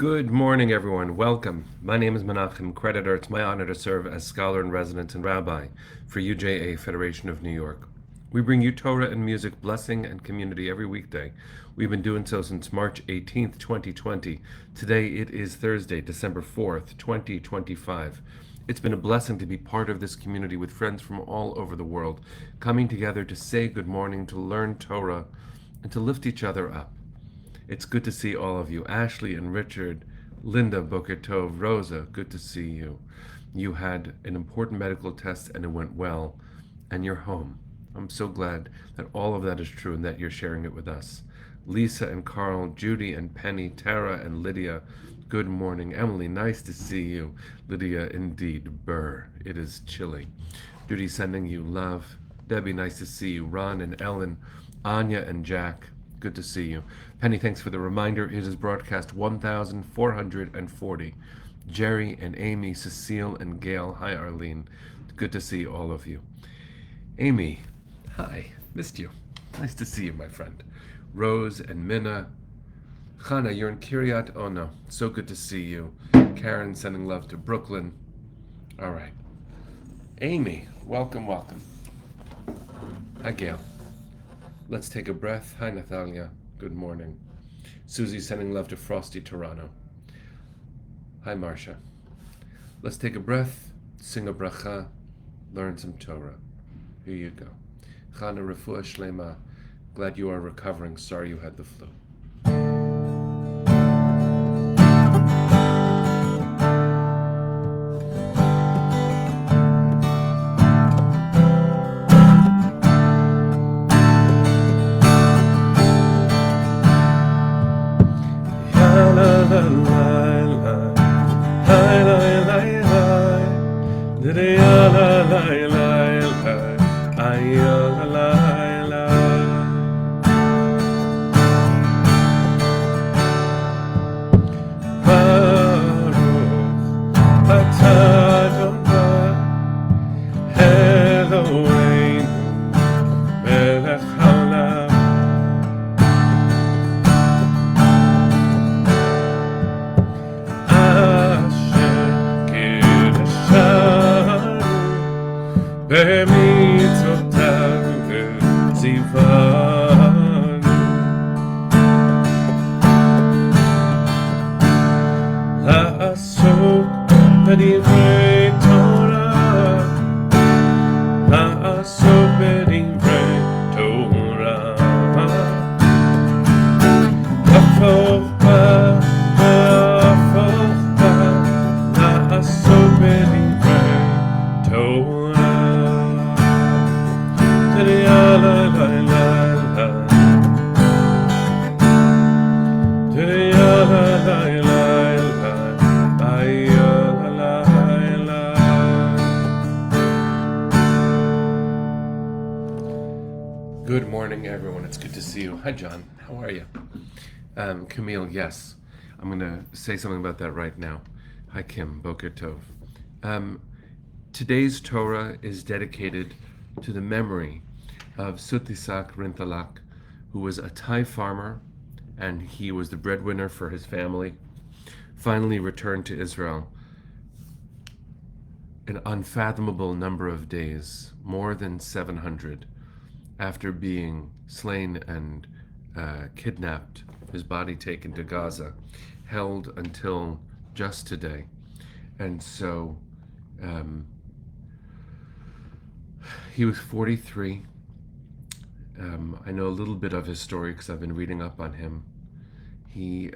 Good morning, everyone. Welcome. My name is Menachem Creditor. It's my honor to serve as scholar in residence and rabbi for UJA Federation of New York. We bring you Torah and music, blessing, and community every weekday. We've been doing so since March 18th, 2020. Today it is Thursday, December 4th, 2025. It's been a blessing to be part of this community with friends from all over the world, coming together to say good morning, to learn Torah, and to lift each other up. It's good to see all of you. Ashley and Richard, Linda, Boker Tov, Rosa, good to see you. You had an important medical test and it went well, and you're home. I'm so glad that all of that is true and that you're sharing it with us. Lisa and Carl, Judy and Penny, Tara and Lydia, good morning. Emily, nice to see you. Lydia, indeed, Burr, it is chilly. Judy, sending you love. Debbie, nice to see you. Ron and Ellen, Anya and Jack, good to see you. Penny, thanks for the reminder. It is broadcast 1440. Jerry and Amy, Cecile and Gail. Hi, Arlene. Good to see all of you. Amy, hi. Missed you. Nice to see you, my friend. Rose and Minna. Chana, you're in Kiryat Ono. So good to see you. Karen, sending love to Brooklyn. All right. Amy, welcome, welcome. Hi, Gail. Let's take a breath. Hi, Natalia. Good morning. Susie sending love to Frosty Toronto. Hi, Marcia. Let's take a breath, sing a bracha, learn some Torah. Here you go. Chana refuah shlema. Glad you are recovering. Sorry you had the flu. Good morning, everyone. It's good to see you. Hi, John. How are you? Camille, yes. I'm going to say something about that right now. Hi, Kim. Boker Tov. Today's Torah is dedicated to the memory of Sutisak Rintalak, who was a Thai farmer, and he was the breadwinner for his family. Finally returned to Israel an unfathomable number of days, more than 700, after being slain and kidnapped, his body taken to Gaza, held until just today. And so he was 43. I know a little bit of his story because I've been reading up on him. He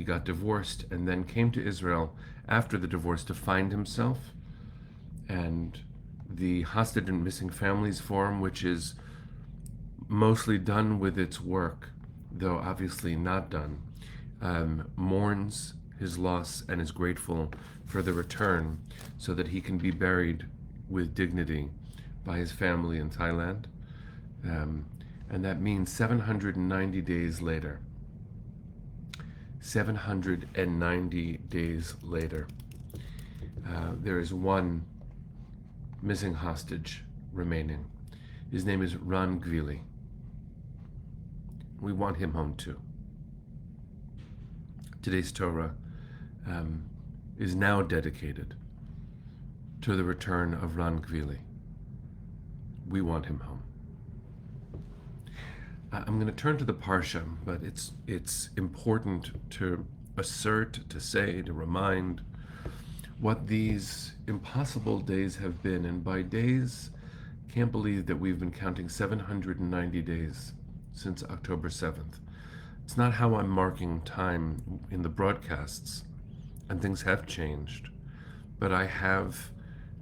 got divorced and then came to Israel after the divorce to find himself, and the Hostage and Missing Families Forum, which is mostly done with its work, though obviously not done, mourns his loss and is grateful for the return so that he can be buried with dignity by his family in Thailand. And that means 790 days later. 790 days later, there is one missing hostage remaining. His name is Ron Gvili. We want him home too. Today's Torah is now dedicated to the return of Ran Gvili. We want him home. I'm going to turn to the Parsha, but it's important to assert, to say, to remind what these impossible days have been. And by days, can't believe that we've been counting 790 days since October 7th. It's not how I'm marking time in the broadcasts, and things have changed. But I have,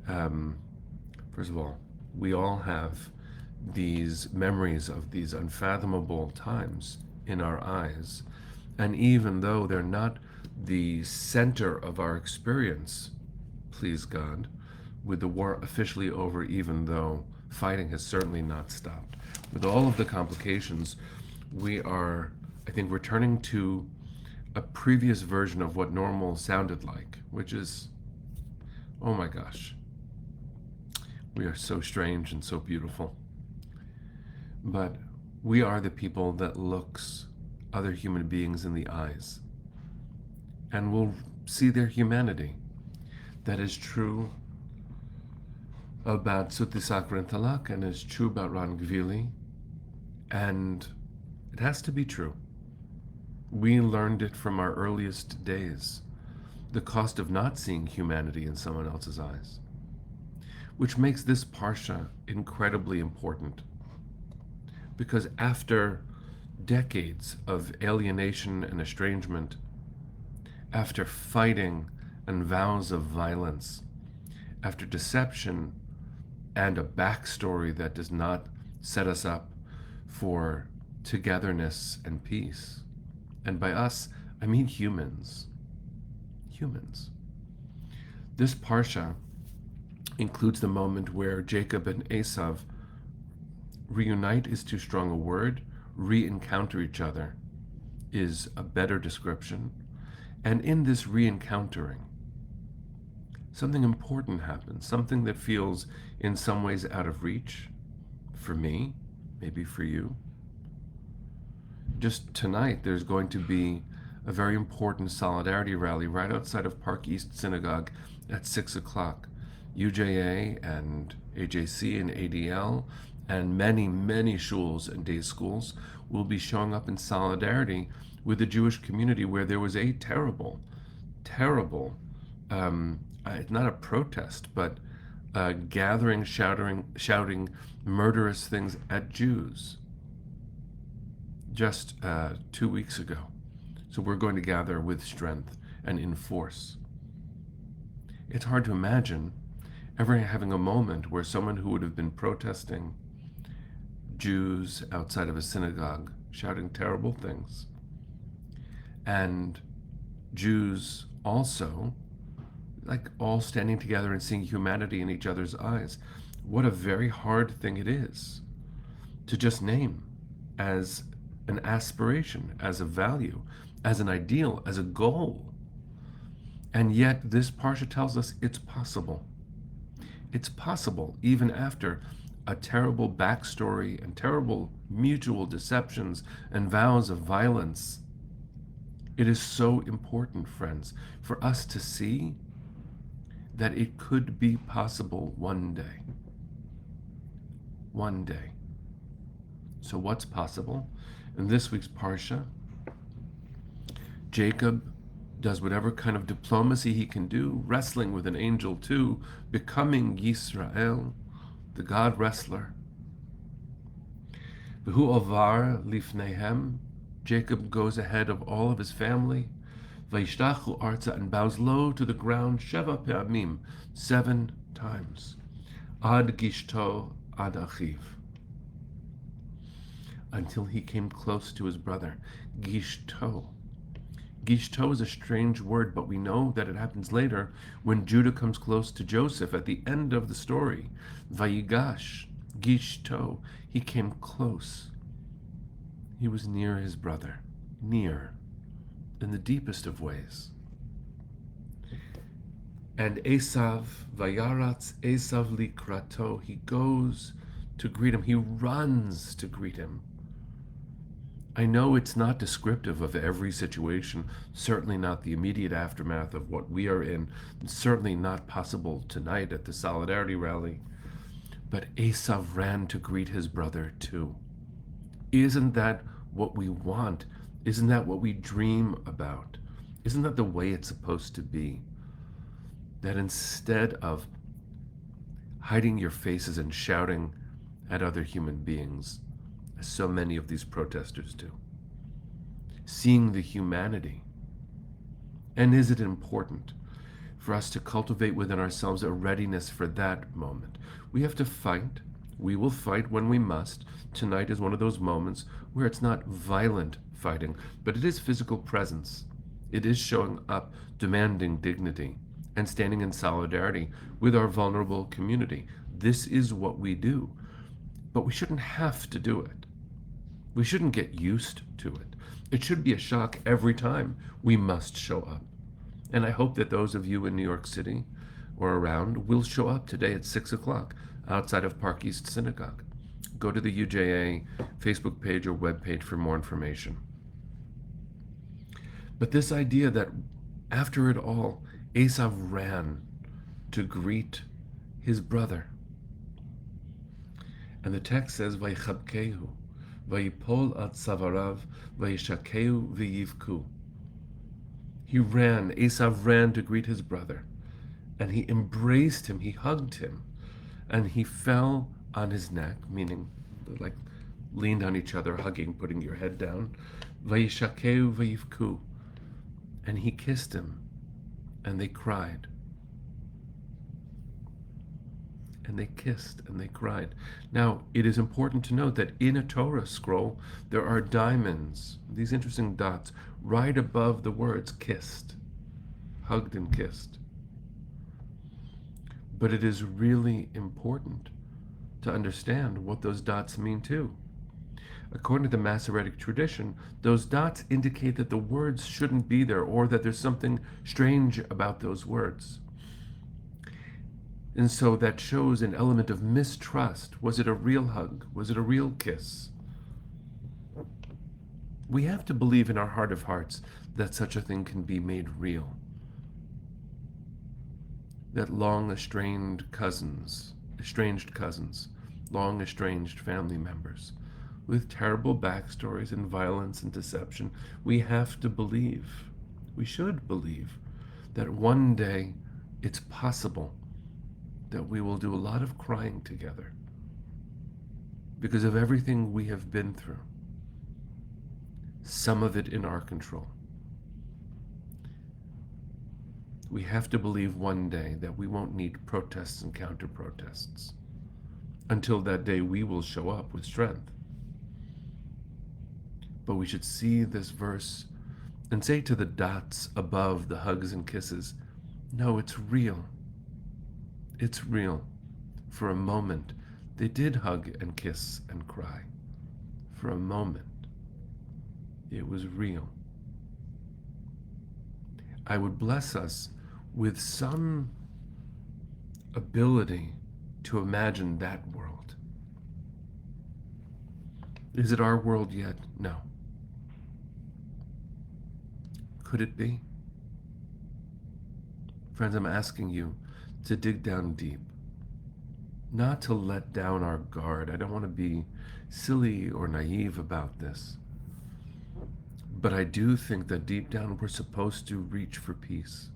first of all, we all have these memories of these unfathomable times in our eyes. And even though they're not the center of our experience, please God, with the war officially over, even though fighting has certainly not stopped, with all of the complications, we are, I think, returning to a previous version of what normal sounded like, which is, oh my gosh, we are so strange and so beautiful. But we are the people that looks other human beings in the eyes and will see their humanity. That is true about Sutisakra and Talak, and is true about Ran Gvili, and it has to be true. We learned it from our earliest days, the cost of not seeing humanity in someone else's eyes, which makes this Parsha incredibly important. Because after decades of alienation and estrangement, after fighting and vows of violence, after deception and a backstory that does not set us up for togetherness and peace, and by us, I mean humans. Humans. This Parsha includes the moment where Jacob and Esav reunite is too strong a word. Re-encounter each other is a better description. And in this re-encountering, something important happens, something that feels in some ways out of reach for me, maybe for you. Just tonight, there's going to be a very important solidarity rally right outside of Park East Synagogue at 6 o'clock. UJA and AJC and ADL and many, many shuls and day schools will be showing up in solidarity with the Jewish community, where there was a terrible, not a protest, but gathering, shouting murderous things at Jews just 2 weeks ago. So we're going to gather with strength and in force. It's hard to imagine ever having a moment where someone who would have been protesting Jews outside of a synagogue, shouting terrible things, and Jews also, like, all standing together and seeing humanity in each other's eyes. What a very hard thing it is to just name as an aspiration, as a value, as an ideal, as a goal. And yet this Parsha tells us it's possible. It's possible even after a terrible backstory and terrible mutual deceptions and vows of violence. It is so important, friends, for us to see that it could be possible one day. One day. So what's possible? In this week's Parsha, Jacob does whatever kind of diplomacy he can do, wrestling with an angel too, becoming Yisrael, the God wrestler. V'hu ovar lifneihem, Jacob goes ahead of all of his family. Vayishlach arza, and bows low to the ground, sheva pe'amim, 7 times. Ad gishto ad achiv, until he came close to his brother. Gishto. Gishto is a strange word, but we know that it happens later when Judah comes close to Joseph at the end of the story. Vayigash, Gishto, he came close. He was near his brother, near, in the deepest of ways. And Esav, Vayaratz Esav likrato, he goes to greet him, he runs to greet him. I know it's not descriptive of every situation, certainly not the immediate aftermath of what we are in, certainly not possible tonight at the Solidarity Rally. But Esav ran to greet his brother too. Isn't that what we want? Isn't that what we dream about? Isn't that the way it's supposed to be? That instead of hiding your faces and shouting at other human beings, as so many of these protesters do, seeing the humanity. And is it important for us to cultivate within ourselves a readiness for that moment? We have to fight. We will fight when we must. Tonight is one of those moments where it's not violent fighting, but it is physical presence. It is showing up, demanding dignity, and standing in solidarity with our vulnerable community. This is what we do. But we shouldn't have to do it. We shouldn't get used to it. It should be a shock every time we must show up. And I hope that those of you in New York City or around will show up today at 6 o'clock outside of Park East Synagogue. Go to the UJA Facebook page or webpage for more information. But this idea that after it all, Esav ran to greet his brother. And the text says, Vayichabkehu, Vayipol at Savarav, Vayishakeu v'yivku. He ran, Esav ran to greet his brother, and he embraced him, he hugged him, and he fell on his neck, meaning like leaned on each other, hugging, putting your head down. Vayishakeu v'yivku. And he kissed him, and they cried. And they kissed and they cried. Now, it is important to note that in a Torah scroll, there are diamonds, these interesting dots, right above the words kissed, hugged and kissed. But it is really important to understand what those dots mean too. According to the Masoretic tradition, those dots indicate that the words shouldn't be there or that there's something strange about those words. And so that shows an element of mistrust. Was it a real hug? Was it a real kiss? We have to believe in our heart of hearts that such a thing can be made real. That long estranged cousins, long estranged family members, with terrible backstories and violence and deception, we have to believe, we should believe, that one day it's possible that we will do a lot of crying together because of everything we have been through, some of it in our control. We have to believe one day that we won't need protests and counter-protests. Until that day, we will show up with strength. But we should see this verse and say to the dots above the hugs and kisses, no, it's real. It's real. For a moment, they did hug and kiss and cry. For a moment, it was real. I would bless us with some ability to imagine that world. Is it our world yet? No. Could it be? Friends, I'm asking you to dig down deep, not to let down our guard. I don't want to be silly or naive about this, but I do think that deep down we're supposed to reach for peace.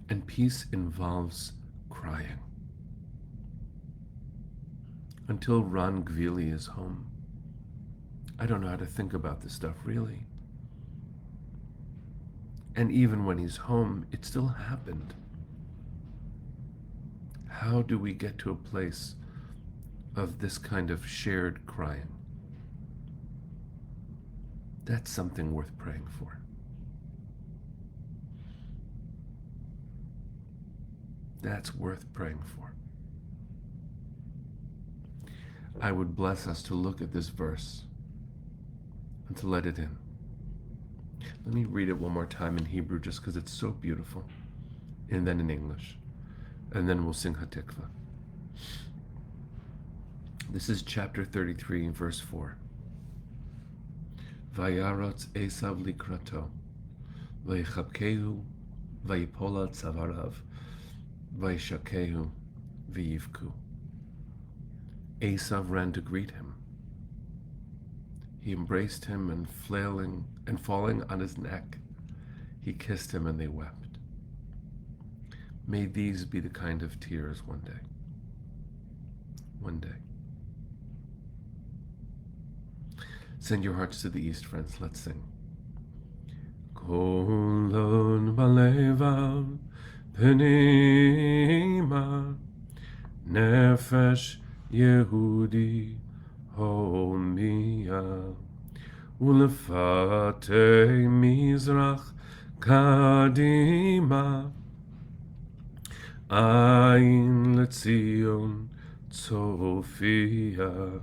And peace involves crying. Until Ron Gvili is home, I don't know how to think about this stuff, really. And even when he's home, it still happened. How do we get to a place of this kind of shared crying? That's something worth praying for. That's worth praying for. I would bless us to look at this verse and to let it in. Let me read it one more time in Hebrew just because it's so beautiful, and then in English, and then we'll sing Hatikva. This is chapter 33, verse 4. Vayarotz Esav likrato, vayichabkehu, vayipol al tzavarav, vayishakehu, vayivku. Esav ran to greet him. He embraced him, and falling on his neck, he kissed him, and they wept. May these be the kind of tears one day. One day. Send your hearts to the east, friends. Let's sing. Kolon balevav pnima nefesh Yehudi homia ulefate mizrach kadima ayin letzion tzofia.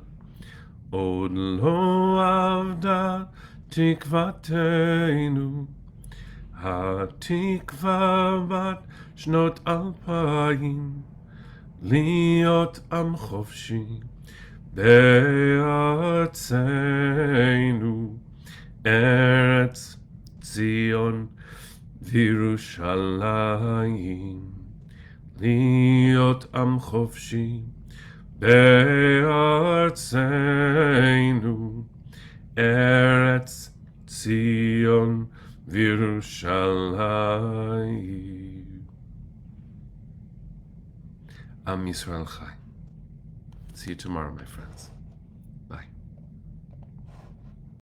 Od lo avda tikvatenu, hatikva bat shnot alpayim, liot am chofshi be'atzenu, Eretz Zion v'Yerushalayim, liot am chofshi be'arzenu, Eretz Zion v'Yerushalayim. Am Yisrael Chai. See you tomorrow, my friends.